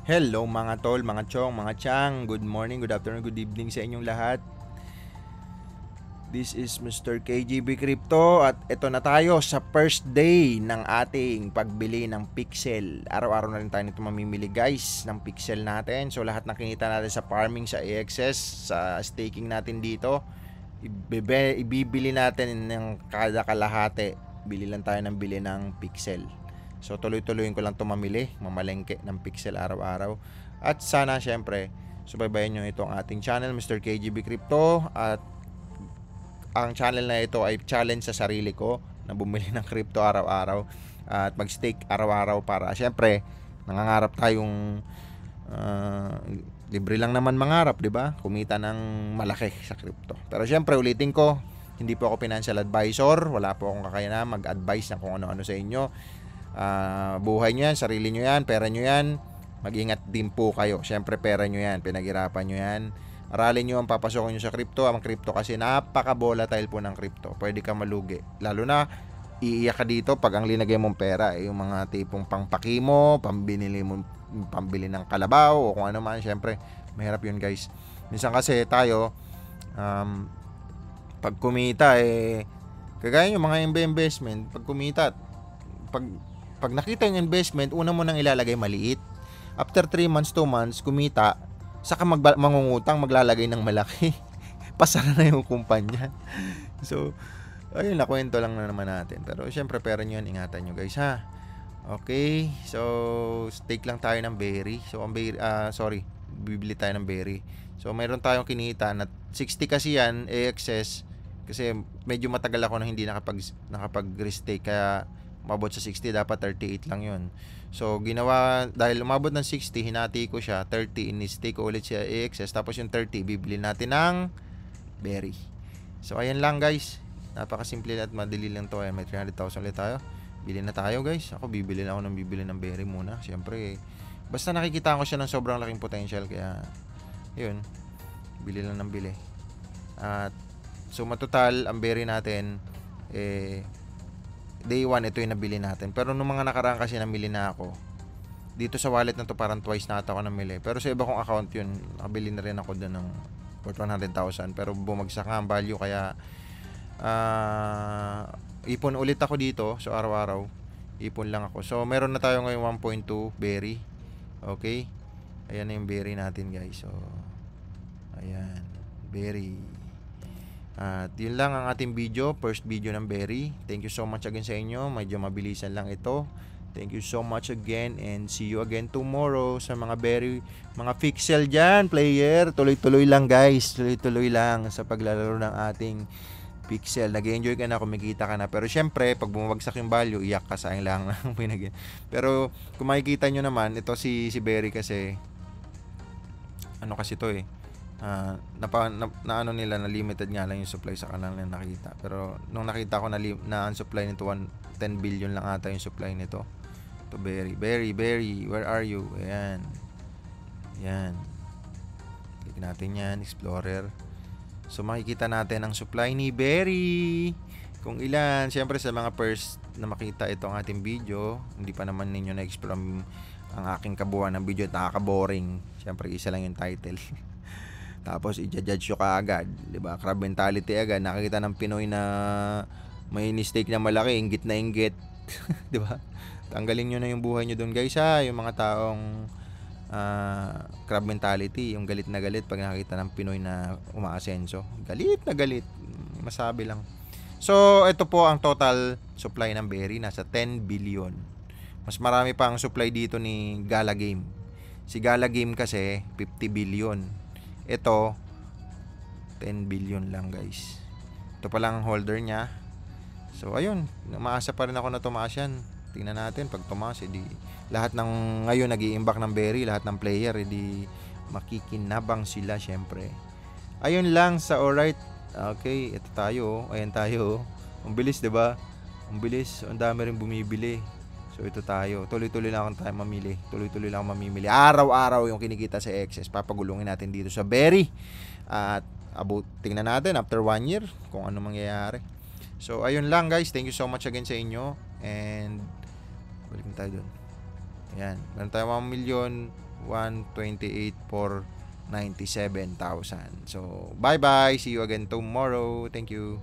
Hello mga tol, mga chong, mga chang. Good morning, good afternoon, good evening sa inyong lahat. This is Mr. KGB Crypto at ito na tayo sa first day ng ating pagbili ng pixel. Araw-araw na rin tayo nito mamimili guys ng pixel natin. So lahat ng kinita natin sa farming, sa AXS, sa staking natin dito, ibibili natin ng kada kalahati. Bili lang tayo ng bili ng pixel. So tuloy-tuloyin ko lang ito mamalengke ng pixel araw-araw. At sana syempre, subaybayan nyo itong ating channel, Mr. KGB Crypto. At ang channel na ito ay challenge sa sarili ko na bumili ng crypto araw-araw at mag-stake araw-araw para syempre nangangarap tayong libre lang naman mangarap, 'di ba? Kumita ng malaki sa crypto. Pero syempre ulitin ko, hindi po ako financial advisor, wala po akong kakayanan mag-advise ng kung ano-ano sa inyo. Buhay nyo yan, sarili nyo yan, pera nyo yan. Mag-ingat din po kayo. Syempre pera nyo yan, pinaghirapan nyo yan. Aralin nyo ang papasokin nyo sa crypto. Ang crypto kasi napaka-volatile po ng crypto. Pwede ka malugi. Lalo na, iiyak ka dito pag ang linagay mong pera yung mga tipong pangpaki mo, pambili ng kalabaw o kung ano man. Syempre, mahirap yun guys. Minsan kasi tayo, pag kumita kagaya yung mga investment, pag kumita, pag nakita yung investment, una mo nang ilalagay maliit. After 3 months, 2 months, kumita, saka mangungutang, maglalagay ng malaki. Pasara na yung kumpanya. So, ayun, nakwento lang na naman natin. Pero syempre, pera nyo yan, ingatan nyo guys ha. Okay, so stake lang tayo ng berry. So, bibili tayo ng berry. So, mayroon tayong kinita na 60 kasi yan, AXS. Kasi medyo matagal ako na hindi nakapag-restake. Kaya umabot sa 60, dapat 38 lang yun. So, ginawa, dahil umabot ng 60, hinati ko siya, 30, in-stake ko ulit siya AXS, tapos yung 30, bibili natin ng berry. So, ayan lang guys. Napakasimple at madali lang to. Ayan, may 300,000 ulit tayo. Bili na tayo guys. Ako, bibili ng berry muna. Siyempre, basta nakikita ko siya ng sobrang laking potential, kaya, yun, bili lang ng bili. At, so, matotal, ang berry natin, day 1, ito yung nabili natin. Pero nung mga nakaraan kasi namili na ako. Dito sa wallet na to parang twice na ata ako namili. Pero sa iba kong account yun, nakabili na rin ako doon ng worth 100,000. Pero bumagsak nga ang value, kaya ipon ulit ako dito. So araw-araw, ipon lang ako. So meron na tayo ngayon 1.2 berry. Okay? Ayan na yung berry natin guys. So ayan, berry. At yun lang ang ating video, first video ng berry. Thank you so much again sa inyo. Medyo mabilisan lang ito. Thank you so much again and see you again tomorrow sa mga berry, mga pixel dyan, player. Tuloy-tuloy lang guys, tuloy-tuloy lang sa paglalaro ng ating pixel. Nag-enjoy ka na, kumikita ka na. Pero syempre, pag bumabagsak yung value, iyak ka, sayang lang. Pero kung makikita nyo naman, ito si berry kasi, ano kasi to ano nila na limited nga lang yung supply sa kanal na nakita. Pero nung nakita ko na unsupply nito 10 billion lang ata yung supply nito. To berry, where are you? Ayan. Yan. Click natin yan, Explorer. So makikita natin ang supply ni berry. Kung ilan, syempre sa mga first na makita itong ating video, hindi pa naman ninyo na-explore ang aking kabuuan ng video at nakaka-boring. Syempre isa lang yung title. Tapos i-judge nyo ka agad, 'di ba? Crab mentality agad. Nakikita ng Pinoy na may mistake na malaki, inggit na inggit, 'di ba? Tanggalin niyo na yung buhay niyo doon, guys ha. Yung mga taong crab mentality, yung galit na galit pag nakita ng Pinoy na umaasenso. Galit na galit. Masabi lang. So, ito po ang total supply ng berry, nasa 10 billion. Mas marami pa ang supply dito ni Gala Game. Si Gala Game kasi 50 billion. Ito 10 billion lang guys. Ito pa lang ang holder niya. So ayun, umaasa pa rin ako na tumaas yan. Tingnan natin pag tumaas, lahat ng ngayon nag-i-imbak ng berry, lahat ng player makikinabang sila syempre. Ayun lang sa alright. Okay, ito tayo. Ayan tayo. Ang bilis, 'di ba? Ang bilis, ang dami rin bumibili. So ito tayo, tuloy-tuloy lang tayo mamili. Tuloy-tuloy lang mamimili. Araw-araw yung kinikita sa excess. Papagulungin natin dito sa berry. At tingnan natin after 1 year kung ano mangyayari. So ayun lang guys. Thank you so much again sa inyo. And balik na tayo dun. Ayan, meron tayo 1 million, 128 for 97,000. So, bye-bye. See you again tomorrow. Thank you.